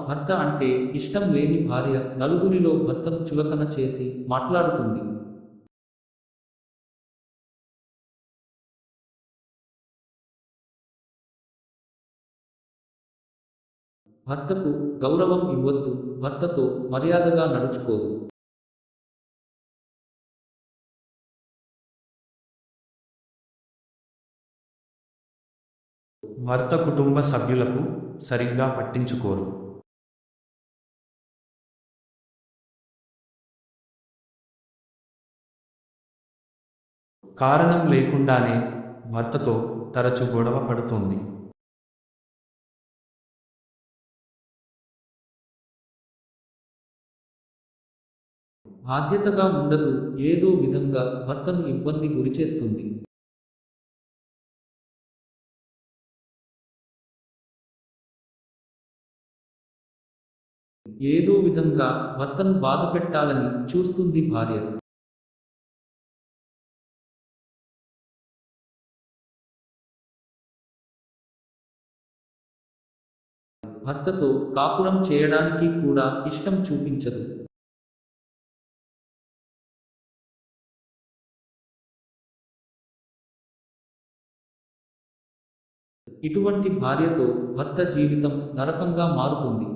భర్త అంటే ఇష్టం లేని భార్య నలుగురిలో భర్తను చులకన చేసి మాట్లాడుతుంది. భర్తకు గౌరవం ఇవ్వొద్దు, భర్తతో మర్యాదగా నడుచుకోదు. భర్త కుటుంబ సభ్యులకు సరిగ్గా పట్టించుకోరు. కారణం లేకుండానే భర్తతో తరచు గొడవ పడుతుంది. బాధ్యతగా ఉండదు, ఏదో విధంగా భర్తను ఇబ్బంది గురిచేస్తుంది. ఏదో విధంగా భర్తను బాధపెట్టాలని చూస్తుంది భార్య. భర్తతో కాపురం చేయడానికి కూడా ఇష్టం చూపించదు. ఇటువంటి భార్యతో భర్త జీవితం నరకంగా మారుతుంది.